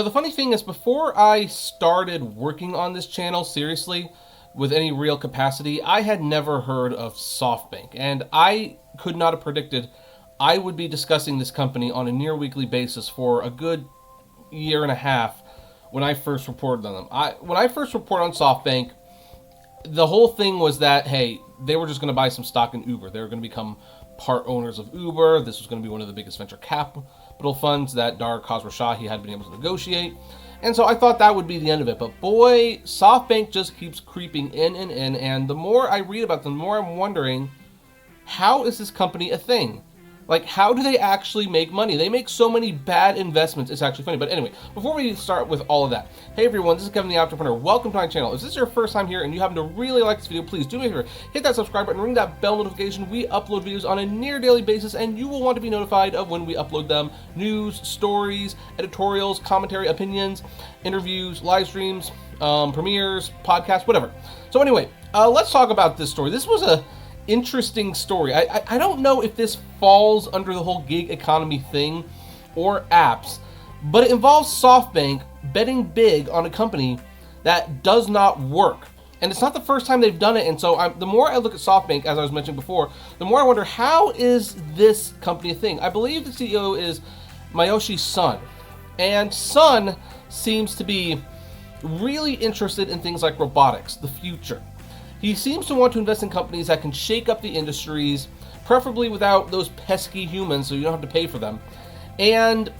The funny thing is, before I started working on this channel seriously, with any real capacity, I had never heard of SoftBank, and I could not have predicted I would be discussing this company on a near weekly basis for a good year and a half when I first reported on them. When I first reported on SoftBank, the whole thing was that, hey, they were just going to buy some stock in Uber. They were going to become part owners of Uber. This was going to be one of the biggest venture capital funds that Dara Khosrowshahi had been able to negotiate. And so I thought that would be the end of it. But boy, SoftBank just keeps creeping in and in. And the more I read about them, the more I'm wondering, how is this company a thing? Like, how do they actually make money? They make so many bad investments. It's actually funny. But anyway, before we start with all of that, hey everyone, this is Kevin the Apptrepreneur. Welcome to my channel. If this is your first time here and you happen to really like this video, please do me a favor, hit that subscribe button, ring that bell notification. We upload videos on a near daily basis and you will want to be notified of when we upload them. News, stories, editorials, commentary, opinions, interviews, live streams, premieres, podcasts, whatever. So anyway, let's talk about this story. This was a interesting story. I don't know if this falls under the whole gig economy thing or apps, but it involves SoftBank betting big on a company that does not work. And it's not the first time they've done it. And so the more I look at SoftBank, as I was mentioning before, the more I wonder, how is this company a thing? I believe the CEO is Masayoshi Son. And Son seems to be really interested in things like robotics, the future. He seems to want to invest in companies that can shake up the industries, preferably without those pesky humans so you don't have to pay for them. And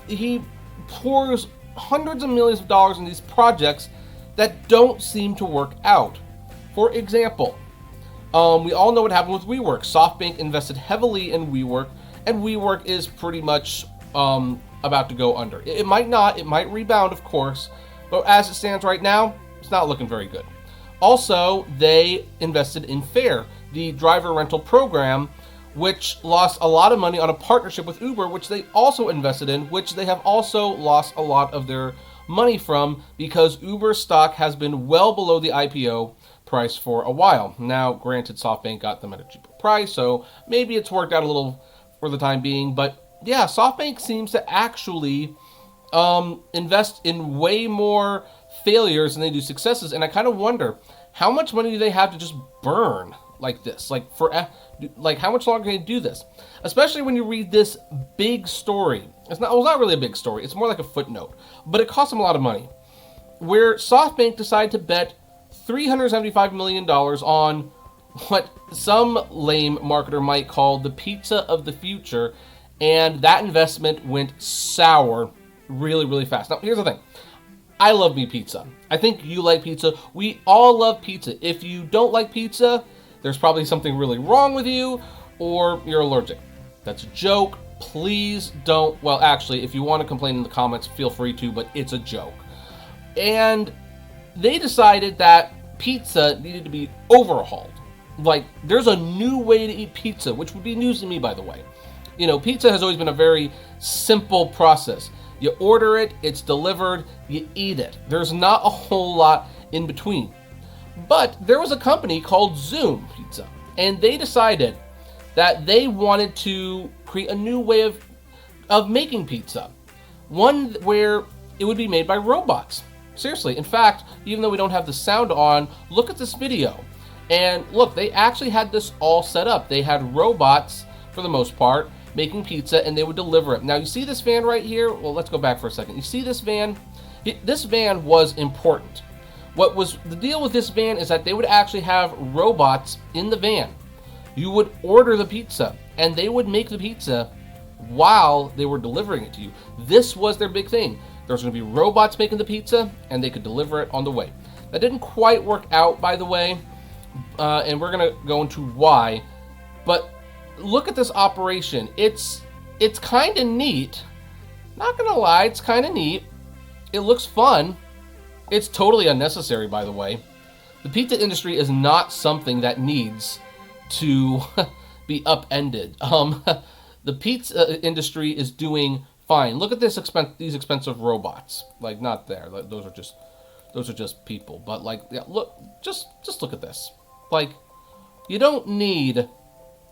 he pours hundreds of millions of dollars in these projects that don't seem to work out. For example, we all know what happened with WeWork. SoftBank invested heavily in WeWork, and WeWork is pretty much about to go under. It might not, it might rebound, of course, but as it stands right now, it's not looking very good. Also, they invested in Fare, the driver rental program, which lost a lot of money on a partnership with Uber, which they also invested in, which they have also lost a lot of their money from because Uber stock has been well below the IPO price for a while. Now, granted, SoftBank got them at a cheaper price, so maybe it's worked out a little for the time being. But yeah, SoftBank seems to actually invest in way more failures than they do successes, and I kind of wonder, how much money do they have to just burn like this? Like how much longer can they do this? Especially when you read this big story. It's not really a big story. It's more like a footnote, but it cost them a lot of money. Where SoftBank decided to bet $375 million on what some lame marketer might call the pizza of the future, and that investment went sour really, really fast. Now, here's the thing. I love me pizza. I think you like pizza. We all love pizza. If you don't like pizza, there's probably something really wrong with you, or you're allergic. That's a joke. Please don't. Well, actually, if you want to complain in the comments, feel free to, but it's a joke. And they decided that pizza needed to be overhauled. Like, there's a new way to eat pizza, which would be news to me, by the way. Pizza has always been a very simple process. You order it, it's delivered, you eat it. There's not a whole lot in between. But there was a company called Zoom Pizza, and they decided that they wanted to create a new way of making pizza. One where it would be made by robots. Seriously. In fact, even though we don't have the sound on, look at this video. And look, they actually had this all set up. They had robots, for the most part, making pizza, and they would deliver it. Now, you see this van right here? Well, let's go back for a second. You see this van? This van was important. What was the deal with this van is that they would actually have robots in the van. You would order the pizza, and they would make the pizza while they were delivering it to you. This was their big thing. There's going to be robots making the pizza, and they could deliver it on the way. That didn't quite work out, by the way, and we're going to go into why. But look at this operation. It's kind of neat. Not gonna lie, it's kind of neat. It looks fun. It's totally unnecessary, by the way. The pizza industry is not something that needs to be upended. The pizza industry is doing fine. Look at these expensive robots. Like, not there. Like, those are just people. But like, yeah, look, just look at this. Like, you don't need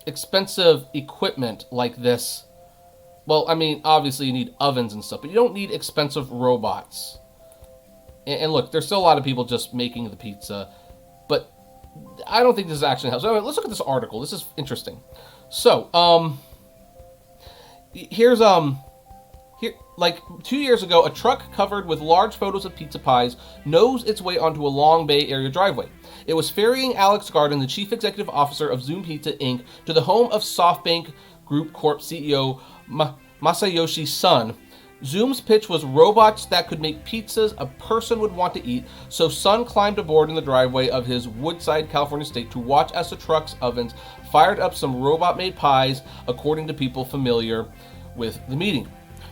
expensive equipment like this Well, I mean, obviously you need ovens and stuff, but you don't need expensive robots. And look, there's still a lot of people just making the pizza, but I don't think this actually helps. So anyway, let's look at this article. This is interesting. So, here's here like 2 years ago, a truck covered with large photos of pizza pies nosed its way onto a long Bay Area driveway. It was ferrying Alex Garden, the chief executive officer of Zoom Pizza Inc., to the home of SoftBank Group Corp CEO Masayoshi Son. Zoom's pitch was robots that could make pizzas a person would want to eat, so Sun climbed aboard in the driveway of his Woodside, California estate to watch as the truck's ovens fired up some robot-made pies, according to people familiar with the meeting.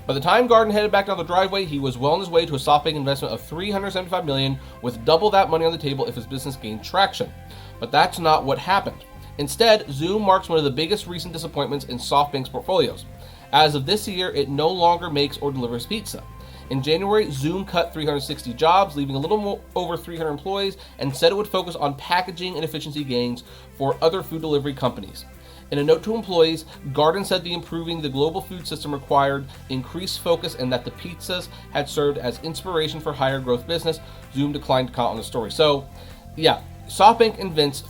By the time Garden headed back down the driveway, he was well on his way to a SoftBank investment of $375 million, with double that money on the table if his business gained traction. But that's not what happened. Instead, Zoom marks one of the biggest recent disappointments in SoftBank's portfolios. As of this year, it no longer makes or delivers pizza. In January, Zoom cut 360 jobs, leaving a little over 300 employees, and said it would focus on packaging and efficiency gains for other food delivery companies. In a note to employees, Garden said the improving the global food system required increased focus and that the pizzas had served as inspiration for higher growth business. Zoom declined to comment on the story. So, yeah, SoftBank invests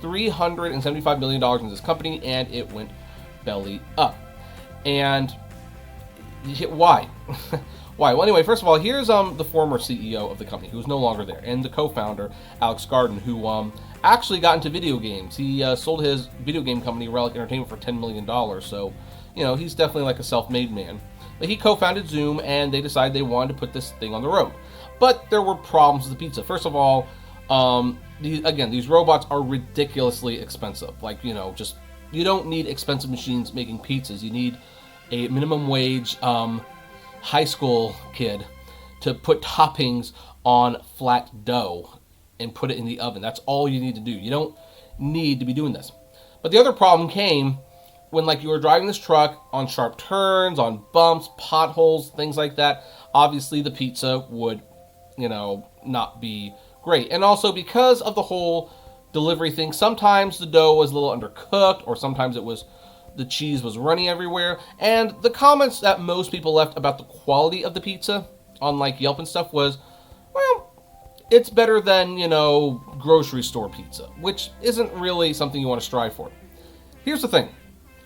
$375 million in this company, and it went belly up. And why? Why? Well, anyway, first of all, here's the former CEO of the company, who's no longer there, and the co-founder, Alex Garden, who actually got into video games. He sold his video game company, Relic Entertainment, for $10 million, so, you know, he's definitely like a self-made man. But he co-founded Zoom, and they decided they wanted to put this thing on the road. But there were problems with the pizza. First of all, these robots are ridiculously expensive. Like, you know, just, you don't need expensive machines making pizzas. You need a minimum wage high school kid to put toppings on flat dough and put it in the oven. That's all you need to do. You don't need to be doing this. But the other problem came when, like, you were driving this truck on sharp turns, on bumps, potholes, things like that. Obviously, the pizza would, you know, not be great. And also, because of the whole delivery thing, sometimes the dough was a little undercooked, or sometimes the cheese was runny everywhere. And the comments that most people left about the quality of the pizza on, like, Yelp and stuff was, well, it's better than, you know, grocery store pizza, which isn't really something you want to strive for. Here's the thing.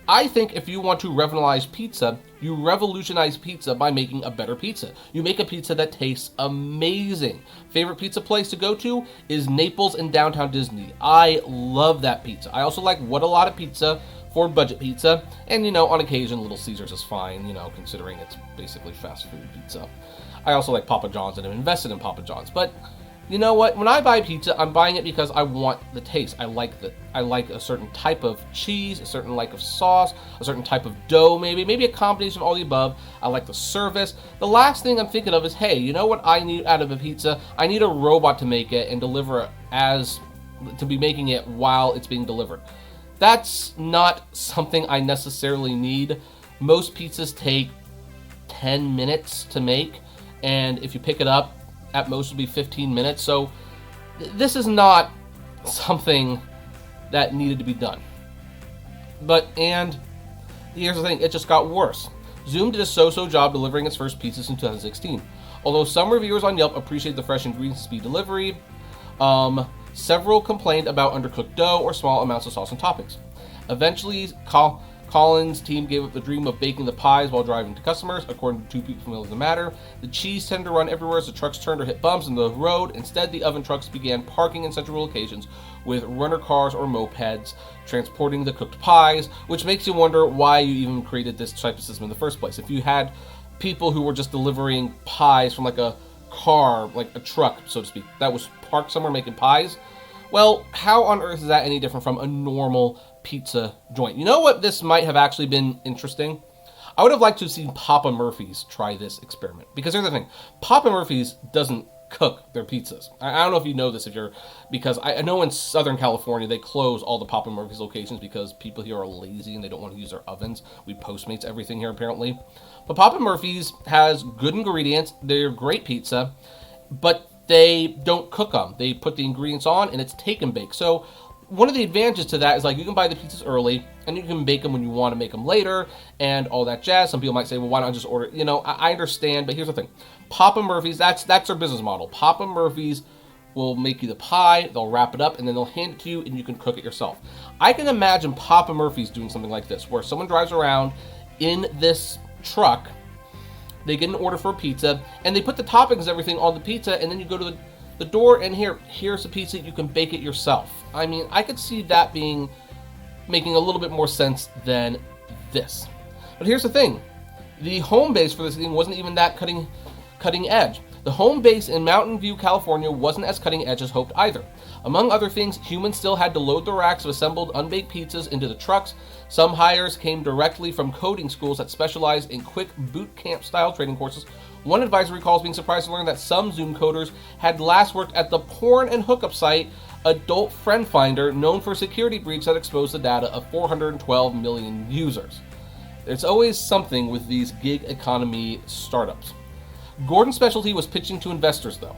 I think if you want to revolutionize pizza, you revolutionize pizza by making a better pizza. You make a pizza that tastes amazing. Favorite pizza place to go to is Naples in downtown Disney. I love that pizza. I also like What a Lot of Pizza for budget pizza, and, you know, on occasion, Little Caesars is fine, you know, considering it's basically fast food pizza. I also like Papa John's, and I'm invested in Papa John's, but you know what? When I buy pizza, I'm buying it because I want the taste. I like a certain type of cheese, a certain like of sauce, a certain type of dough, maybe a combination of all the above. I like the service. The last thing I'm thinking of is, hey, you know what I need out of a pizza? I need a robot to make it and deliver it to be making it while it's being delivered. That's not something I necessarily need. Most pizzas take 10 minutes to make, and if you pick it up, at most will be 15 minutes. So this is not something that needed to be done. And here's the thing, it just got worse. Zoom did a so-so job delivering its first pizzas in 2016. Although some reviewers on Yelp appreciate the fresh ingredients and speed delivery, several complained about undercooked dough or small amounts of sauce and toppings. Eventually, Colin's team gave up the dream of baking the pies while driving to customers, according to two people familiar with the matter. The cheese tended to run everywhere as the trucks turned or hit bumps in the road. Instead, the oven trucks began parking in central locations with runner cars or mopeds transporting the cooked pies, which makes you wonder why you even created this type of system in the first place. If you had people who were just delivering pies from like a car, like a truck, so to speak, that was parked somewhere making pies, well, how on earth is that any different from a normal pizza joint? You know what, this might have actually been interesting? I would have liked to have seen Papa Murphy's try this experiment. Because here's the thing, Papa Murphy's doesn't cook their pizzas. I don't know if you know this, because I know in Southern California they close all the Papa Murphy's locations because people here are lazy and they don't want to use their ovens. We Postmates everything here apparently. But Papa Murphy's has good ingredients, they're great pizza, but they don't cook them. They put the ingredients on and it's take and bake. So one of the advantages to that is like you can buy the pizzas early and you can bake them when you want to make them later and all that jazz. Some people might say, well, why not just order? You know, I understand, but here's the thing. Papa Murphy's, that's their business model. Papa Murphy's will make you the pie, they'll wrap it up, and then they'll hand it to you and you can cook it yourself. I can imagine Papa Murphy's doing something like this, where someone drives around in this truck, they get an order for a pizza, and they put the toppings and everything on the pizza, and then you go to the door, and here's a pizza, you can bake it yourself. I mean, I could see that making a little bit more sense than this. But here's the thing. The home base for this thing wasn't even that cutting edge. The home base in Mountain View, California wasn't as cutting edge as hoped either. Among other things, humans still had to load the racks of assembled unbaked pizzas into the trucks. Some hires came directly from coding schools that specialized in quick boot camp style training courses. One advisor recalls being surprised to learn that some Zoom coders had last worked at the porn and hookup site Adult Friend Finder, known for a security breach that exposed the data of 412 million users. There's always something with these gig economy startups. Gordon's specialty was pitching to investors, though.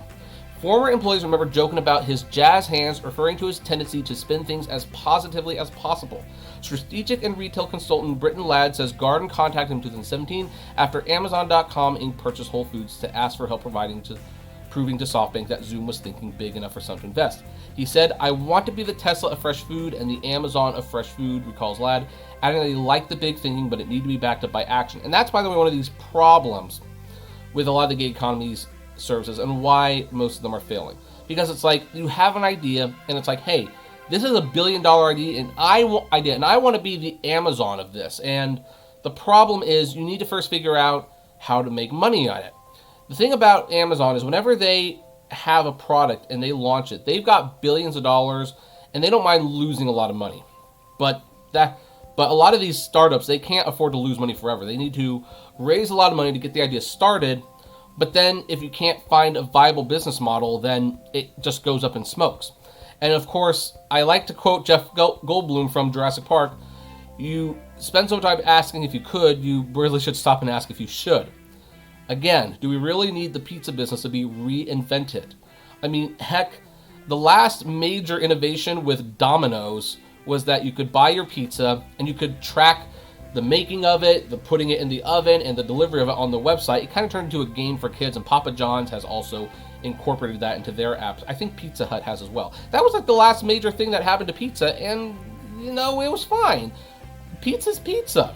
Former employees remember joking about his jazz hands, referring to his tendency to spin things as positively as possible. Strategic and retail consultant Britton Ladd says Gordon contacted him in 2017 after Amazon.com Inc. purchased Whole Foods to ask for help proving to SoftBank that Zoom was thinking big enough for some to invest. He said, "I want to be the Tesla of fresh food and the Amazon of fresh food," recalls Ladd, adding that he liked the big thinking, but it needed to be backed up by action. And that's, by the way, one of these problems with a lot of the gig economy's services and why most of them are failing. Because it's like you have an idea and it's like, hey, this is $1 billion idea and I want to be the Amazon of this. And the problem is you need to first figure out how to make money on it. The thing about Amazon is whenever they have a product and they launch it, they've got billions of dollars and they don't mind losing a lot of money. But a lot of these startups, they can't afford to lose money forever. They need to raise a lot of money to get the idea started, but then if you can't find a viable business model, then it just goes up in smokes. And of course, I like to quote Jeff Goldblum from Jurassic Park, "You spend so much time asking if you could, you really should stop and ask if you should." Again, do we really need the pizza business to be reinvented? I mean, heck, the last major innovation with Domino's was that you could buy your pizza and you could track the making of it, the putting it in the oven, and the delivery of it on the website. It kind of turned into a game for kids, and Papa John's has also incorporated that into their apps. I think Pizza Hut has as well. That was like the last major thing that happened to pizza, and, you know, it was fine. Pizza's pizza.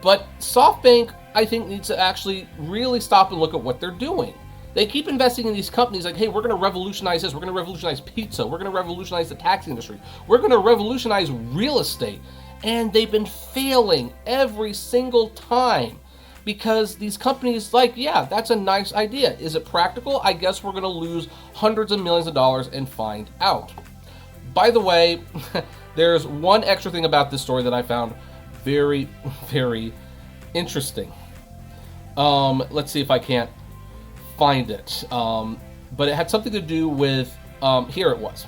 But SoftBank, I think, needs to actually really stop and look at what they're doing. They keep investing in these companies like, hey, we're going to revolutionize this. We're going to revolutionize pizza. We're going to revolutionize the taxi industry. We're going to revolutionize real estate. And they've been failing every single time because these companies like, yeah, that's a nice idea. Is it practical? I guess we're going to lose hundreds of millions of dollars and find out. By the way, there's one extra thing about this story that I found very, very interesting. Let's see if I can't find it. But it had something to do with, here it was.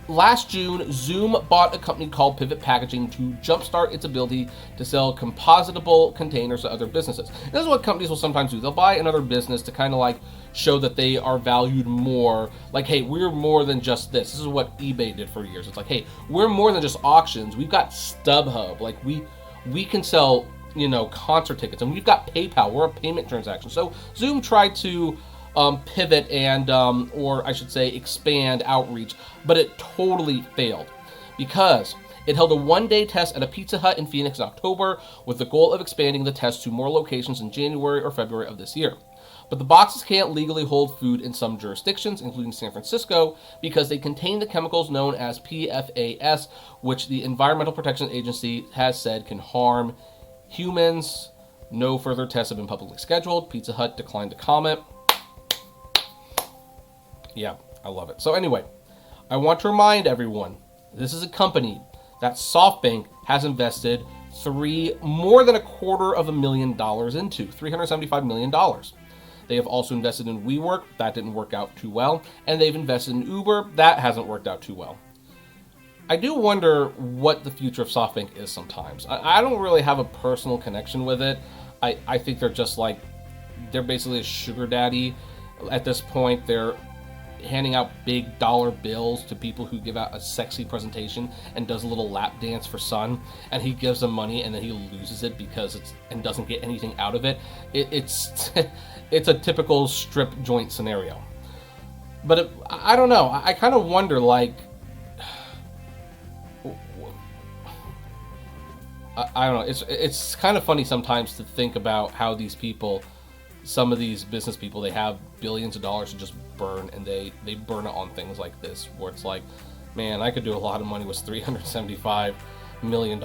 Last June, Zoom bought a company called Pivot Packaging to jumpstart its ability to sell compositable containers to other businesses. And this is what companies will sometimes do. They'll buy another business to kind of like show that they are valued more. Like, hey, we're more than just this. This is what eBay did for years. It's like, hey, we're more than just auctions. We've got StubHub. Like, we can sell, you know, concert tickets, and we've got PayPal. We're a payment transaction. So Zoom tried to pivot and, or I should say expand outreach, but it totally failed because it held a one-day test at a Pizza Hut in Phoenix in October with the goal of expanding the test to more locations in January or February of this year. But the boxes can't legally hold food in some jurisdictions, including San Francisco, because they contain the chemicals known as PFAS, which the Environmental Protection Agency has said can harm humans. No further tests have been publicly scheduled. Pizza Hut declined to comment. Yeah, I love it. So anyway, I want to remind everyone, this is a company that SoftBank has invested more than $250,000 into, $375 million. They have also invested in WeWork. That didn't work out too well. And they've invested in Uber. That hasn't worked out too well. I do wonder what the future of SoftBank is sometimes. I don't really have a personal connection with it. I think they're just like, they're basically a sugar daddy. At this point, they're handing out big dollar bills to people who give out a sexy presentation and does a little lap dance for Sun, and he gives them money and then he loses it because and doesn't get anything out of it. It's it's a typical strip joint scenario. But I don't know. I kind of wonder, like, I don't know. It's kind of funny sometimes to think about how these people, some of these business people, they have billions of dollars to just burn, and they burn it on things like this, where it's like, man, I could do a lot of money with $375 million.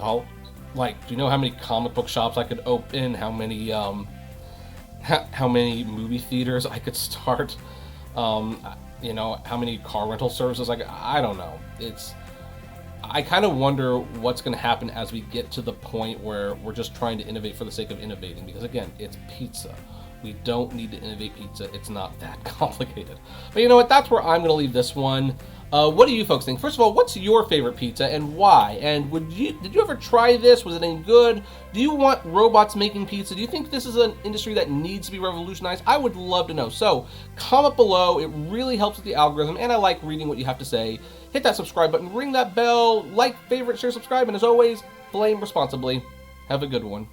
Like, do you know how many comic book shops I could open? How many movie theaters I could start? You know, how many car rental services I don't know. I kind of wonder what's going to happen as we get to the point where we're just trying to innovate for the sake of innovating, because again, it's pizza. We don't need to innovate pizza. It's not that complicated. But you know what? That's where I'm going to leave this one. What do you folks think? First of all, what's your favorite pizza and why? And did you ever try this? Was it any good? Do you want robots making pizza? Do you think this is an industry that needs to be revolutionized? I would love to know. So comment below. It really helps with the algorithm, and I like reading what you have to say. Hit that subscribe button, ring that bell, like, favorite, share, subscribe, and as always, flame responsibly. Have a good one.